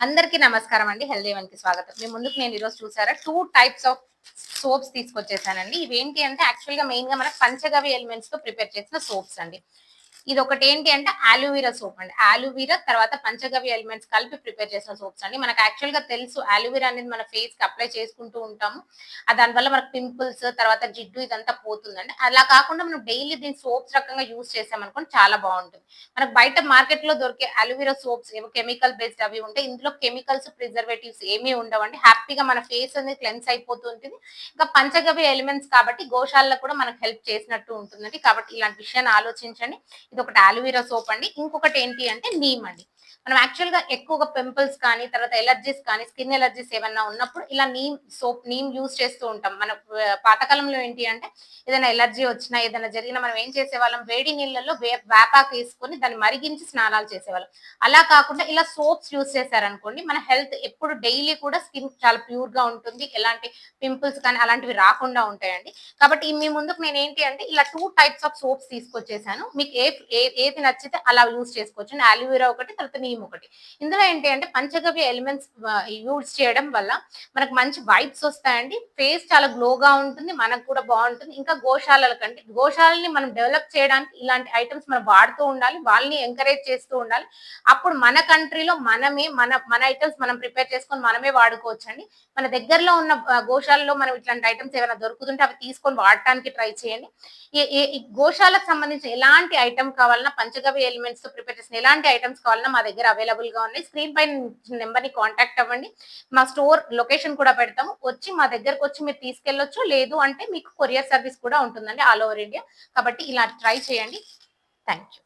అందరికీ నమస్కారం అండి. హెల్దీ వన్‌కి స్వాగతం. మీ ముందుకు నేను ఈరోజు చూసారా 2 టైప్స్ ఆఫ్ సోప్స్ తీసుకొచ్చేసానండి. ఇవేంటి అంటే యాక్చువల్‌గా మెయిన్‌గా మనకు పంచగవ్య ఎలిమెంట్స్‌తో ప్రిపేర్ చేసిన సోప్స్ అండి. ఇదొకటి ఏంటి అంటే ఆలోవెరా సోప్ అండి. ఆలోవెరా తర్వాత పంచగవ్య ఎలిమెంట్స్ కలిపి ప్రిపేర్ చేసిన సోప్స్ అండి. మనకు యాక్చువల్‌గా తెలుసు ఆలోవెరా అనేది మన ఫేస్‌కి అప్లై చేసుకుంటూ ఉంటాము. దానివల్ల మనకు పింపుల్స్ తర్వాత జిడ్డు ఇదంతా పోతుందండి. అలా కాకుండా మనం డైలీ దీన్ని సోప్స్ రకంగా యూజ్ చేసామనుకోండి చాలా బావుంటుంది. మనకు బయట మార్కెట్‌లో దొరికే అలోవెరా సోప్స్ ఏవో కెమికల్ బేస్డ్ అవి ఉంటాయి. ఇందులో కెమికల్స్, ప్రిజర్వేటివ్స్ ఏమీ ఉండవండి. హ్యాపీగా మన ఫేస్ అనేది క్లెన్స్ అయిపోతూ ఉంటుంది. ఇంకా పంచగవ్య ఎలిమెంట్స్ కాబట్టి గోశాలలో కూడా మనకు హెల్ప్ చేసినట్టు ఉంటుందండి. కాబట్టి ఇలాంటి విషయాన్ని ఆలోచించండి. ఇదొకటి అలోవెరా సోప్ అండి. ఇంకొకటి ఏంటి అంటే నీమ్ అండి. మనం యాక్చువల్‌గా ఎక్కువగా పింపుల్స్ కానీ, తర్వాత ఎలర్జీస్ కానీ, స్కిన్ ఎలర్జీస్ ఏవన్నా ఉన్నప్పుడు ఇలా నీమ్ యూజ్ చేస్తూ ఉంటాం. మన పాతకాలంలో ఏంటి అంటే ఏదైనా ఎలర్జీ వచ్చినా, ఏదైనా జరిగినా మనం ఏం చేసేవాళ్ళం వేడి నీళ్ళల్లో వేపాకు ఏసుకొని దాన్ని మరిగించి స్నానాలు చేసేవాళ్ళం. అలా కాకుండా ఇలా సోప్స్ యూజ్ చేశారనుకోండి మన హెల్త్ ఎప్పుడు డైలీ కూడా స్కిన్ చాలా ప్యూర్‌గా ఉంటుంది. ఎలాంటి పింపుల్స్ కానీ అలాంటివి రాకుండా ఉంటాయండి. కాబట్టి మీ ముందుకు నేనేంటి అంటే ఇలా 2 టైప్స్ ఆఫ్ సోప్స్ తీసుకొచ్చేసాను. మీకు ఏది నచ్చితే అలా యూజ్ చేసుకోవచ్చు. అలోవెరా ఒకటి, తర్వాత నీమ్ ఒకటి. ఇందులో ఏంటి అంటే పంచగవ్య ఎలిమెంట్స్ యూజ్ చేయడం వల్ల మనకు మంచి వైబ్స్ వస్తాయండి. ఫేస్ చాలా గ్లోగా ఉంటుంది. మనకు కూడా బావుంటుంది. ఇంకా గోశాలల కంటే గోశాలని మనం డెవలప్ చేయడానికి ఇలాంటి ఐటెమ్స్ మనం వాడుతూ ఉండాలి. వాళ్ళని ఎంకరేజ్ చేస్తూ ఉండాలి. అప్పుడు మన కంట్రీలో మనమే మన ఐటెమ్స్ మనం ప్రిపేర్ చేసుకొని మనమే వాడుకోవచ్చండి. మన దగ్గరలో ఉన్న గోశాలలో మనం ఇట్లాంటి ఐటెమ్స్ ఏమైనా దొరుకుతుంటే అవి తీసుకొని వాడటానికి ట్రై చేయండి. ఈ గోశాలకు సంబంధించిన ఎలాంటి ఐటెమ్ కావాలన్నా పంచగవ్య ఎలిమెంట్స్‌తో ప్రిపేర్ చేసిన ఎలాంటి ఐటెమ్స్ కావాలన్నా మా దగ్గర అవైలబుల్‌గా ఉన్నాయి. స్క్రీన్ పైన నంబర్‌ని కాంటాక్ట్ అవ్వండి. మా స్టోర్ లొకేషన్ కూడా పెడతాము. వచ్చి మా దగ్గరకొచ్చి మీరు తీసుకెళ్ళొచ్చు. లేదు అంటే మీకు కొరియర్ సర్వీస్ కూడా ఉంటుందండి ఆల్ ఓవర్ ఇండియా. కాబట్టి ఇలా ట్రై చేయండి. Thank you.